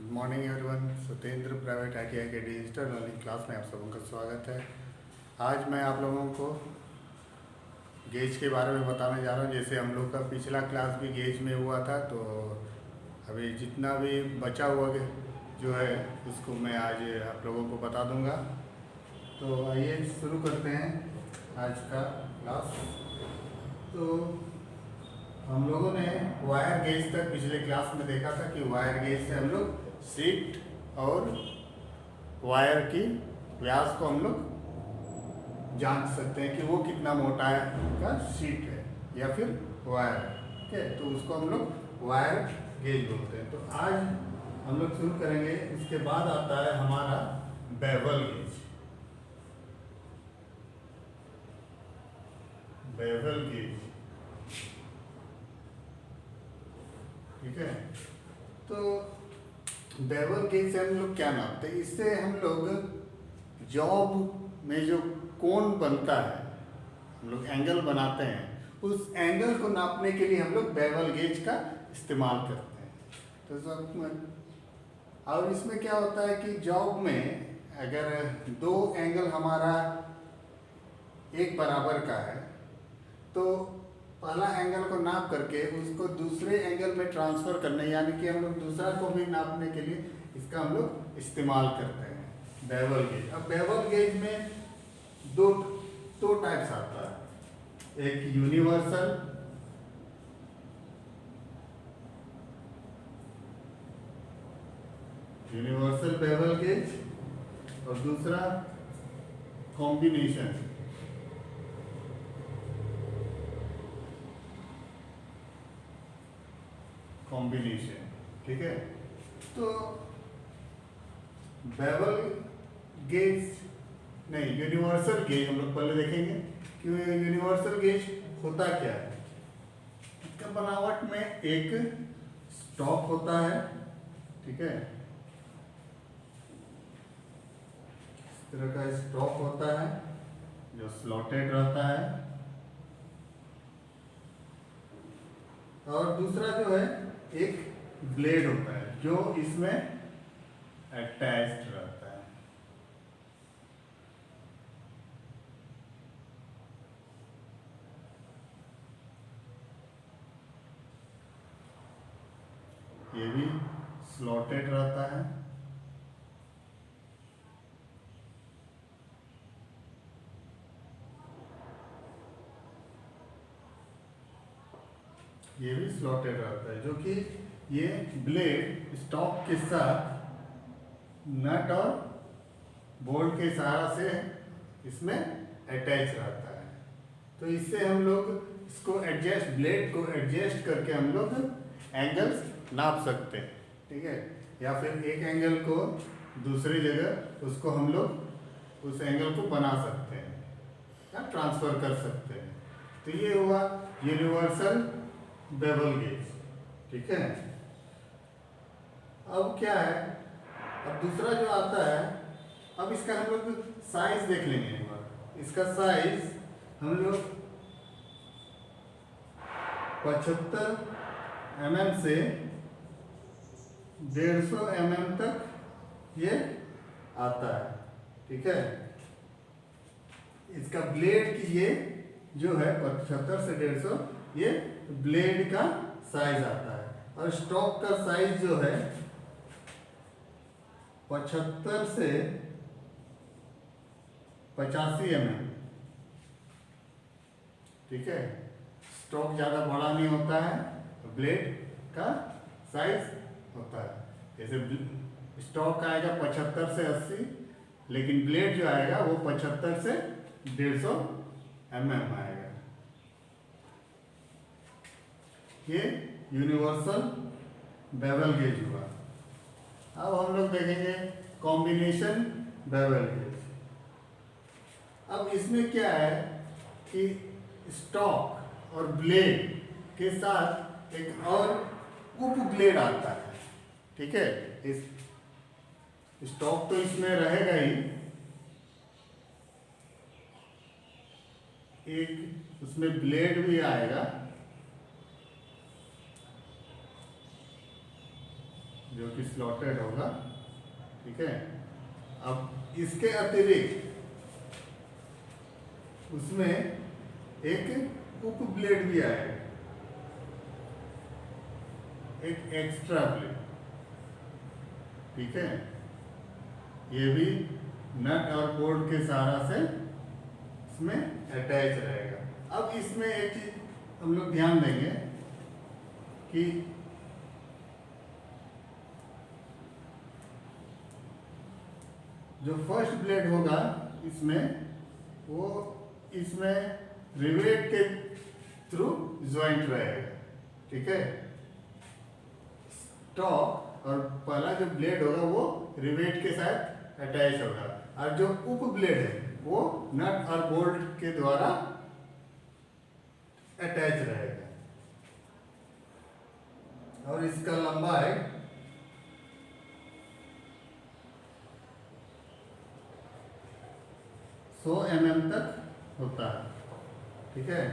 Good morning everyone. Satyendra private ITI के digital learning class में आप सबों का स्वागत है। आज मैं आप लोगों को गेज के बारे में बताने जा रहा हूँ। जैसे हम लोग का पिछला क्लास भी गेज में हुआ था, तो अभी जितना भी बचा हुआ जो है उसको मैं आज आप लोगों को बता दूँगा। तो आइए शुरू करते हैं आज का क्लास। तो हम लोगों ने वायर गेज तक पिछले क्लास में देखा था कि वायर गेज से हम लोग शीट और वायर की व्यास को हम लोग जांच सकते हैं कि वो कितना मोटा का शीट है या फिर वायर है। ठीक है, तो उसको हम लोग वायर गेज बोलते हैं। तो आज हम लोग शुरू करेंगे। इसके बाद आता है हमारा बेवल गेज। बेवल गेज, ठीक है। तो बेवल गेज से हम लोग क्या नापते हैं? इससे हम लोग जॉब में जो कोण बनता है, हम लोग एंगल बनाते हैं, उस एंगल को नापने के लिए हम लोग बेवल गेज का इस्तेमाल करते हैं। तो सब और इसमें क्या होता है कि जॉब में अगर दो एंगल हमारा एक बराबर का है, तो पहला एंगल को नाप करके उसको दूसरे एंगल में ट्रांसफर करने, यानी कि हम लोग दूसरा को भी नापने के लिए इसका हम लोग इस्तेमाल करते हैं बेवल गेज। अब बेवल गेज में दो दो टाइप्स आता है, एक यूनिवर्सल बेवल गेज और दूसरा कॉम्बिनेशन। ठीक है। तो बेवल गेज नहीं, यूनिवर्सल गेज हम लोग पहले देखेंगे कि यूनिवर्सल गेज होता क्या है। इसका बनावट में एक स्टॉक होता है, ठीक है, इस तरह का स्टॉक होता है जो स्लॉटेड रहता है, और दूसरा जो है एक ब्लेड होता है जो इसमें अटैच्ड रहता है। ये भी स्लॉटेड रहता है। ये भी स्लॉटेड रहता है, जो कि ये ब्लेड स्टॉक के साथ नट और बोल्ट के सहारा से इसमें अटैच रहता है। तो इससे हम लोग इसको ब्लेड को एडजस्ट करके हम लोग एंगल्स नाप सकते हैं, ठीक है, या फिर एक एंगल को दूसरी जगह उसको हम लोग उस एंगल को बना सकते हैं या ट्रांसफर कर सकते हैं। तो ये हुआ यूनिवर्सल बेवल गेज, ठीक है। अब क्या है, अब दूसरा जो आता है, अब इसका हम लोग साइज देख लेंगे एक बार। इसका साइज हम लोग 75 mm से 150 mm तक ये आता है, ठीक है। इसका ब्लेड की ये जो है 75 से 150, ये ब्लेड का साइज आता है, और स्टॉक का साइज जो है 75 से 85 mm, ठीक है। स्टॉक ज़्यादा बड़ा नहीं होता है, ब्लेड का साइज होता है। जैसे स्टॉक आएगा 75 से 80, लेकिन ब्लेड जो आएगा वो 75 से 150 mm आएगा। ये यूनिवर्सल बेवल गेज हुआ। अब हम लोग देखेंगे कॉम्बिनेशन बेवल गेज। अब इसमें क्या है कि स्टॉक और ब्लेड के साथ एक और उप ब्लेड आता है, ठीक है। इस स्टॉक तो इसमें रहेगा ही, एक उसमें ब्लेड भी आएगा जो कि स्लॉटेड होगा, ठीक है। अब इसके अतिरिक्त उसमें एक उप ब्लेड भी आएगा, एक एक्स्ट्रा ब्लेड, ठीक है। ये भी नट और बोल्ट के सहारा से इसमें अटैच रहेगा। अब इसमें एक चीज हम लोग ध्यान देंगे कि जो फर्स्ट ब्लेड होगा इसमें, वो इसमें रिवेट के थ्रू ज्वाइंट रहेगा, ठीक है। स्टॉक और पहला जो ब्लेड होगा वो रिवेट के साथ अटैच होगा, और जो उप ब्लेड है वो नट और बोल्ट के द्वारा अटैच रहेगा। और इसका लंबाई 100 mm तक होता है, ठीक है।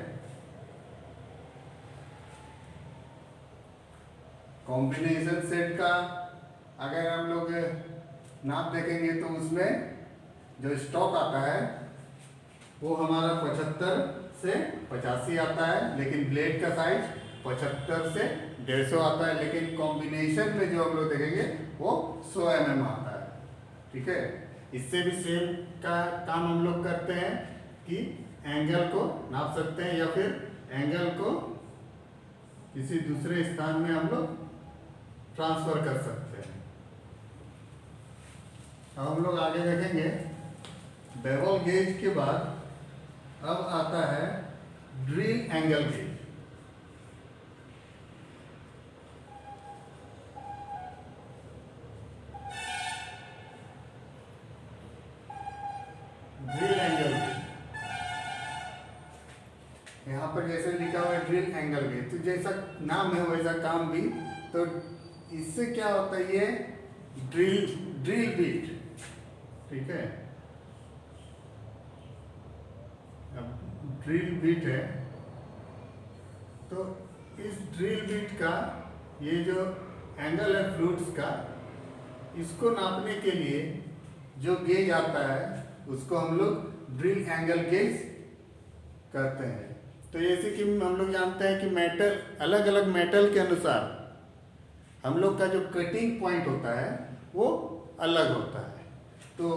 कॉम्बिनेशन सेट का अगर हम लोग नाप देखेंगे तो उसमें जो स्टॉक आता है वो हमारा 75 से 85 आता है, लेकिन ब्लेड का साइज 75 से 150 आता है। लेकिन कॉम्बिनेशन में जो हम लोग देखेंगे वो 100 mm आता है, ठीक है। इससे भी सेम का काम हम लोग करते हैं कि एंगल को नाप सकते हैं या फिर एंगल को किसी दूसरे स्थान में हम लोग ट्रांसफर कर सकते हैं। अब हम लोग आगे देखेंगे, बेवल गेज के बाद अब आता है drill angle gauge. Drill angle gauge यहाँ पर जैसे लिखा हुआ है ड्रिल एंगल गेज, तो जैसा नाम है वैसा काम भी। तो इससे क्या होता है, ये ड्रिल बीट, ठीक है। अब ड्रिल बीट है, तो इस ड्रिल बीट का ये जो एंगल है फ्लूट्स का, इसको नापने के लिए जो गेज आता है उसको हम लोग ड्रिल एंगल गेज कहते हैं। तो जैसे कि हम लोग जानते हैं कि मेटल, अलग अलग मेटल के अनुसार हम लोग का जो कटिंग पॉइंट होता है वो अलग होता है। तो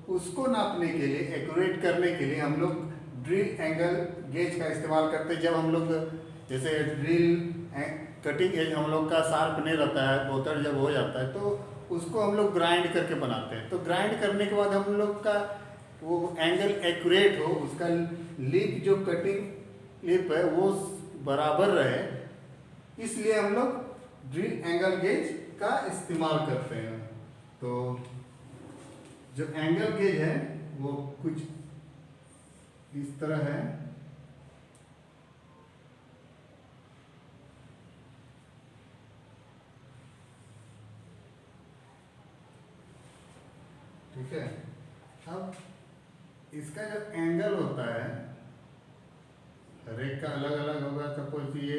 उसको नापने के लिए, एक्यूरेट करने के लिए हम लोग ड्रिल एंगल गेज का इस्तेमाल करते हैं। जब हम लोग जैसे ड्रिल कटिंग एज हम लोग का शार्प नहीं रहता है, बोतर जब हो जाता है तो उसको हम लोग ग्राइंड करके बनाते हैं। तो ग्राइंड करने के बाद हम लोग का वो एंगल एक्यूरेट हो, उसका लिप जो कटिंग लिप है वो बराबर रहे, इसलिए हम लोग ड्रिल एंगल गेज का इस्तेमाल करते हैं। तो जो एंगल गेज है वो कुछ इस तरह है, ठीक है। अब इसका जो एंगल होता है हर एक का अलग अलग होगा। सपोज ये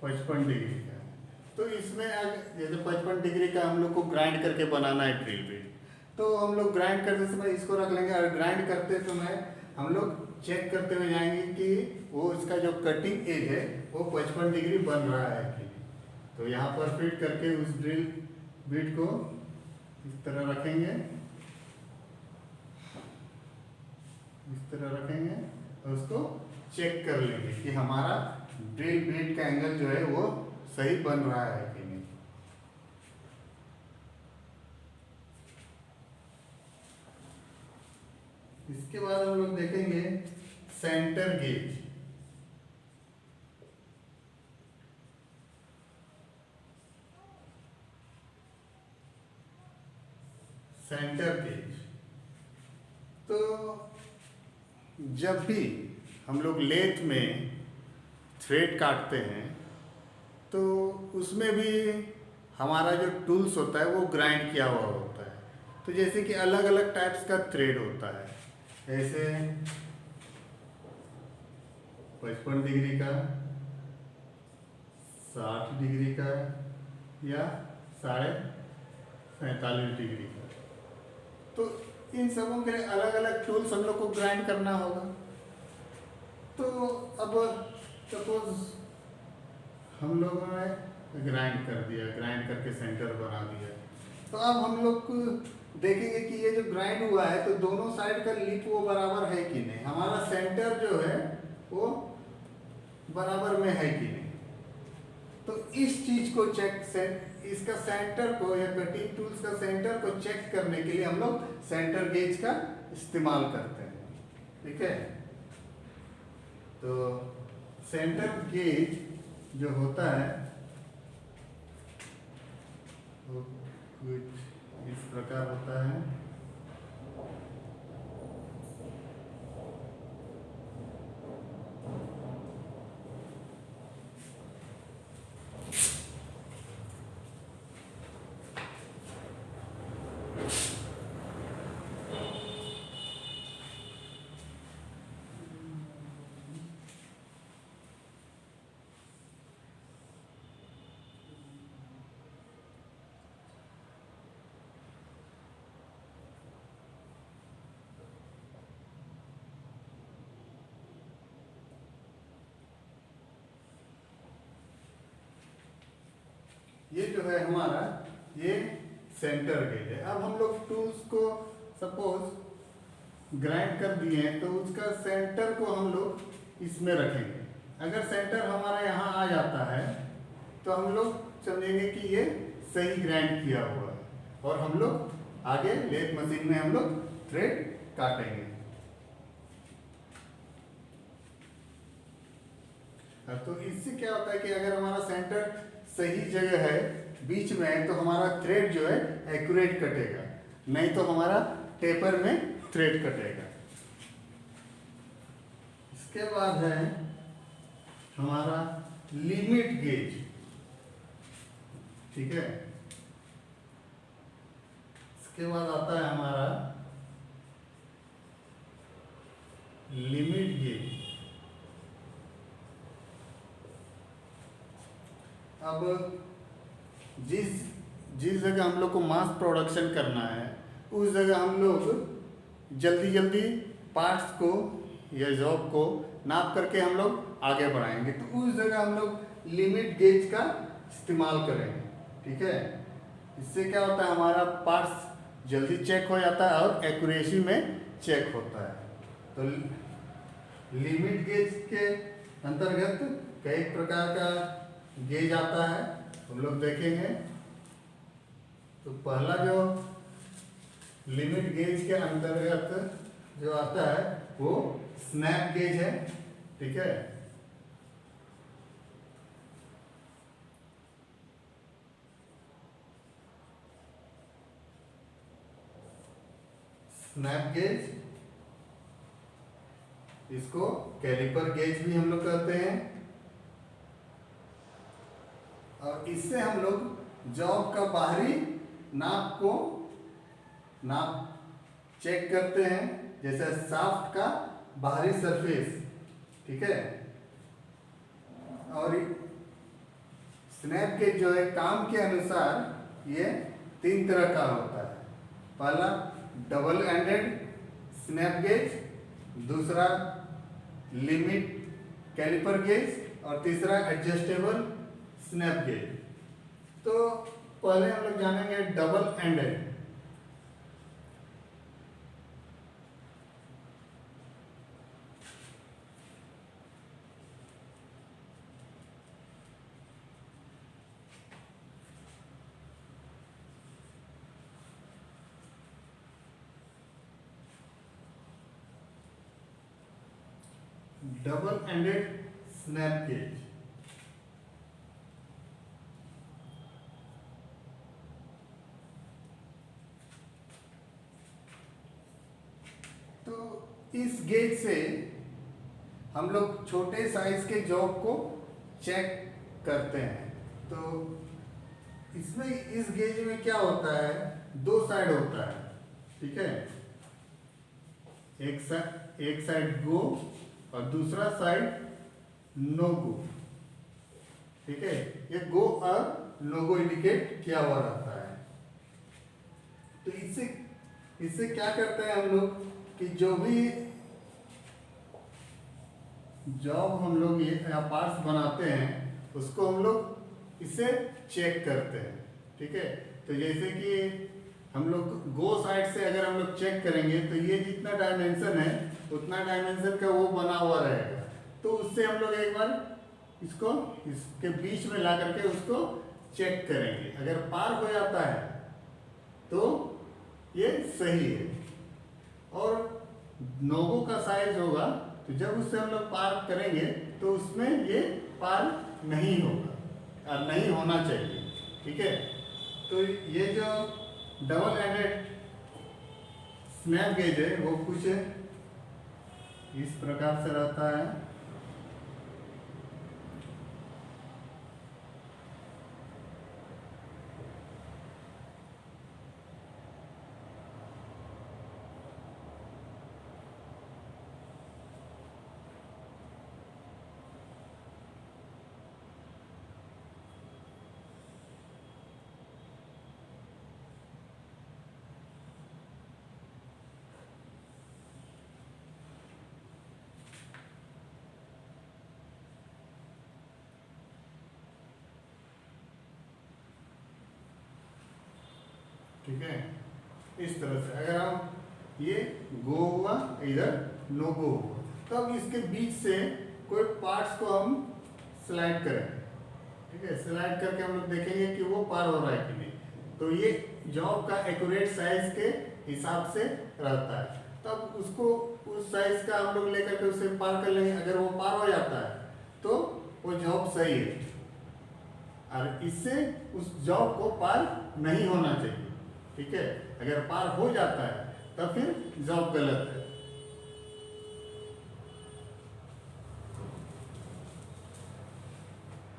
55 डिग्री का है, तो इसमें जैसे 55 डिग्री का हम लोग को ग्राइंड करके बनाना है ड्रिल बीट, तो हम लोग ग्राइंड करते समय इसको रख लेंगे, और ग्राइंड करते समय हम लोग चेक करते हुए जाएंगे कि वो इसका जो कटिंग एज है वो 55 डिग्री बन रहा है कि नहीं। तो यहाँ पर फिट करके उस ड्रिल बीट को इस तरह रखेंगे, इस तरह रखेंगे और उसको चेक कर लेंगे कि हमारा ड्रिल बीट का एंगल जो है वो सही बन रहा है कि नहीं। इसके बाद हम लोग देखेंगे सेंटर गेज। सेंटर गेज तो जब भी हम लोग लेथ में थ्रेड काटते हैं तो उसमें भी हमारा जो टूल्स होता है वो ग्राइंड किया हुआ होता है। तो जैसे कि अलग अलग टाइप्स का थ्रेड होता है, ऐसे 55 डिग्री का, 60 डिग्री का या 45 डिग्री का। तो इन सबों के लिए अलग अलग टूल्स हम लोग को ग्राइंड करना होगा। तो अब सपोज हम लोगों ने ग्राइंड कर दिया, ग्राइंड करके सेंटर बना दिया। तो अब हम लोग देखेंगे कि ये जो ग्राइंड हुआ है तो दोनों साइड का लिप वो बराबर है कि नहीं, हमारा सेंटर जो है वो बराबर में है कि नहीं। तो इस चीज को इसका सेंटर को या कटिंग टूल्स का सेंटर को चेक करने के लिए हम लोग सेंटर गेज का इस्तेमाल करते हैं। ठीक है, तो सेंटर गेज जो होता है वो कुछ इस प्रकार होता है। ये जो है हमारा ये सेंटर गेज है। अब हम लोग टूल्स को सपोज ग्राइंड कर दिए हैं तो उसका सेंटर को हम लोग इसमें रखेंगे। अगर सेंटर हमारा यहाँ आ जाता है तो हम लोग समझेंगे कि ये सही ग्राइंड किया हुआ है और हम लोग आगे लेथ मशीन में हम लोग थ्रेड काटेंगे। तो इससे क्या होता है कि अगर हमारा सेंटर सही जगह है, बीच में है, तो हमारा थ्रेड जो है एक्यूरेट कटेगा, नहीं तो हमारा टेपर में थ्रेड कटेगा। इसके बाद है हमारा लिमिट गेज। ठीक है, इसके बाद आता है हमारा लिमिट गेज। अब जिस जगह हम लोग को मास प्रोडक्शन करना है उस जगह हम लोग जल्दी जल्दी पार्ट्स को या जॉब को नाप करके हम लोग आगे बढ़ाएंगे, तो उस जगह हम लोग लिमिट गेज का इस्तेमाल करेंगे। ठीक है, इससे क्या होता है हमारा पार्ट्स जल्दी चेक हो जाता है और एक्यूरेसी में चेक होता है। तो लिमिट गेज के अंतर्गत कई प्रकार का गेज आता है, हम लोग देखेंगे। तो पहला जो लिमिट गेज के अंतर्गत जो आता है वो स्नैप गेज है। ठीक है, स्नैप गेज, इसको कैलिपर गेज भी हम लोग कहते हैं। और इससे हम लोग जॉब का बाहरी नाप चेक करते हैं, जैसे शाफ्ट का बाहरी सरफेस। ठीक है, और स्नैप गेज जो है काम के अनुसार ये 3 तरह का होता है। पहला डबल एंडेड स्नैप गेज, दूसरा लिमिट कैलिपर गेज और तीसरा एडजस्टेबल स्नैप गेज। तो पहले हम लोग जानेंगे double ended. Double ended snap gauge. इस गेज से हम लोग छोटे साइज के जॉब को चेक करते हैं। तो इसमें इस गेज में क्या होता है, 2 साइड होता है। ठीक है, एक साइड गो और दूसरा साइड नो गो। ठीक है, ये गो और नो गो इंडिकेट किया हुआ रहता है। इससे क्या करते हैं हम लोग कि जो भी जॉब हम लोग ये पार्ट्स बनाते हैं उसको हम लोग इससे चेक करते हैं। ठीक है, तो जैसे कि हम लोग गो साइड से अगर हम लोग चेक करेंगे तो ये जितना डायमेंशन है उतना डायमेंशन का वो बना हुआ रहेगा, तो उससे हम लोग एक बार इसको इसके बीच में ला करके उसको चेक करेंगे। अगर पार हो जाता है तो ये सही है, और नोगो का साइज होगा तो जब उससे हम लोग पार करेंगे तो उसमें ये पार नहीं होगा और नहीं होना चाहिए। ठीक है, तो ये जो डबल एंडेड स्नैप गेज है वो कुछ इस प्रकार से रहता है। ठीक है, इस तरह से अगर हम ये गो हुआ इधर नो गो हुआ, तब इसके बीच से कोई पार्ट्स को हम स्लाइड करेंगे। ठीक है, स्लाइड करके हम लोग देखेंगे कि वो पार हो रहा है कि नहीं। तो ये जॉब का एक्यूरेट साइज के हिसाब से रहता है, तब उसको उस साइज का हम लोग लेकर के उसे पार कर लेंगे। अगर वो पार हो जाता है तो वो जॉब सही है, और इससे उस जॉब को पार नहीं होना चाहिए। ठीक है, अगर पार हो जाता है तब फिर जॉब गलत है।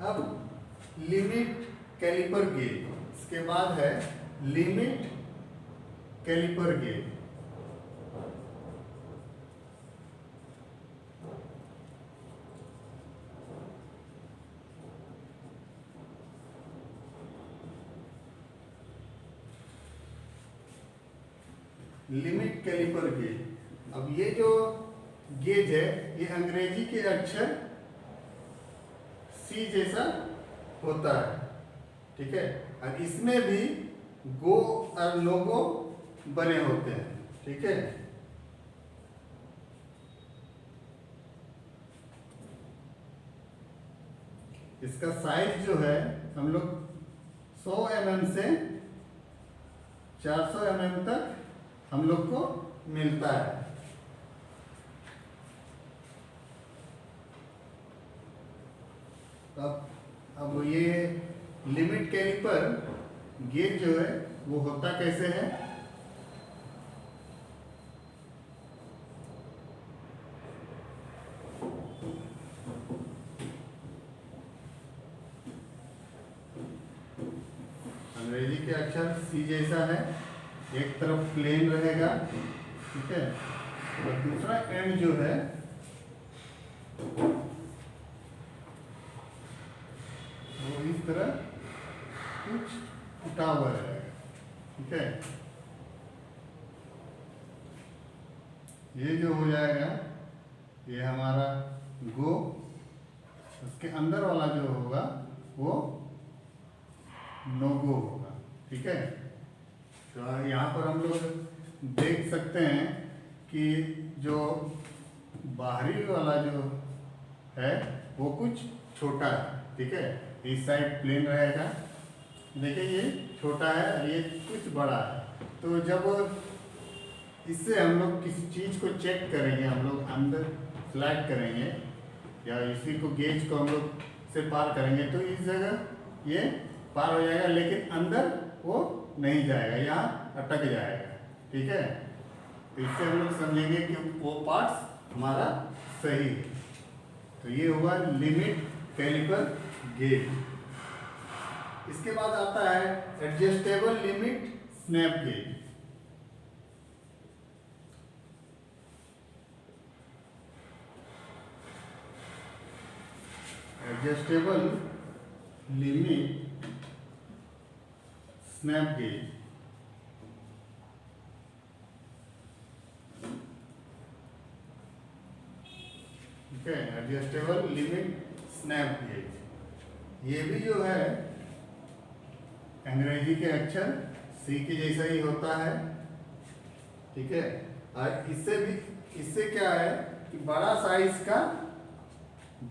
अब लिमिट कैलिपर गेज, इसके बाद है limit calliper gauge. Limit calliper gauge, अब ये जो गेज है ये अंग्रेजी के अक्षर सी जैसा होता है। ठीक है, और इसमें भी गो और नो गो बने होते हैं। ठीक है, इसका साइज जो है हम लोग 100 mm से 400 mm तक हम लोग को मिलता है। अब ये लिमिट कैलिपर गेज जो है वो होता कैसे है। अंग्रेजी के अक्षर सी जैसा है, एक तरफ प्लेन रहेगा। ठीक है, और दूसरा एंड जो है वो इस तरह कुछ उठा हुआ रहेगा। ठीक है, ये जो हो जाएगा ये हमारा गो, उसके अंदर वाला जो होगा वो नो गो होगा। ठीक है, तो यहाँ पर हम लोग देख सकते हैं कि जो बाहरी वाला जो है वो कुछ छोटा है। ठीक है, इस साइड प्लेन रहेगा, देखिए ये छोटा है और ये कुछ बड़ा है। तो जब इससे हम लोग किसी चीज़ को चेक करेंगे, हम लोग अंदर स्लाइड करेंगे या इसी को गेज को हम लोग से पार करेंगे तो इस जगह ये पार हो जाएगा, लेकिन अंदर वो नहीं जाएगा, यहाँ अटक जाएगा। ठीक है, तो इससे हम लोग समझेंगे कि वो पार्ट्स हमारा सही है। तो ये हुआ लिमिट कैलिपर गेज। इसके बाद आता है adjustable limit snap gauge. Adjustable limit snap gauge ठीक है, एडजस्टेबल लिमिट स्नैप गेज। ये भी जो है अंग्रेजी के अक्षर सी के जैसा ही होता है, ठीक है। और इससे क्या है कि बड़ा साइज का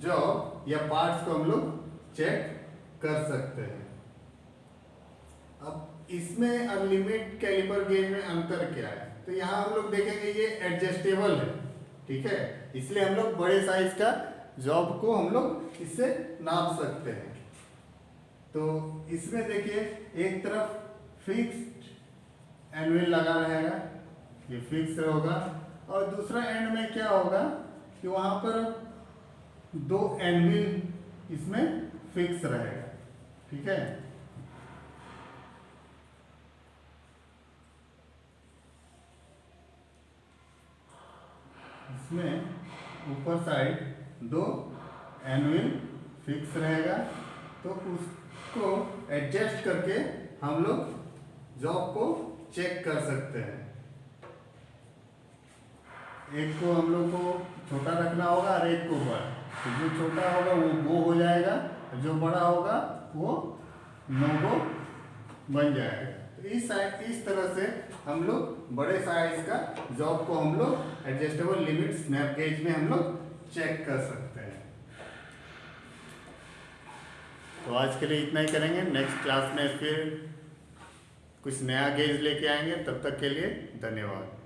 जॉब या पार्ट्स को हम लोग चेक कर सकते हैं। अब इसमें और लिमिट कैलिपर गेज में अंतर क्या है, तो यहाँ हम लोग देखेंगे ये एडजस्टेबल है, ठीक है, इसलिए हम लोग बड़े साइज का जॉब को हम लोग इससे नाप सकते हैं। तो इसमें देखिए एक तरफ फिक्स्ड एनविल लगा रहेगा, ये फिक्स होगा, और दूसरा एंड में क्या होगा कि वहाँ पर 2 एनविल इसमें फिक्स रहेगा, ठीक है। इसमें ऊपर साइड 2 एनविल फिक्स रहेगा, तो उसको एडजस्ट करके हम लोग जॉब को चेक कर सकते हैं। एक को हम लोग को छोटा रखना होगा और एक को बड़ा, तो जो छोटा होगा वो हो जाएगा, जो बड़ा होगा वो नो गो बन जाएगा। तो इस तरह से हम लोग बड़े साइज का जॉब को हम लोग एडजस्टेबल लिमिट स्नैप गेज में हम लोग चेक कर सकते हैं। तो आज के लिए इतना ही करेंगे, नेक्स्ट क्लास में फिर कुछ नया गेज लेके आएंगे। तब तक के लिए धन्यवाद।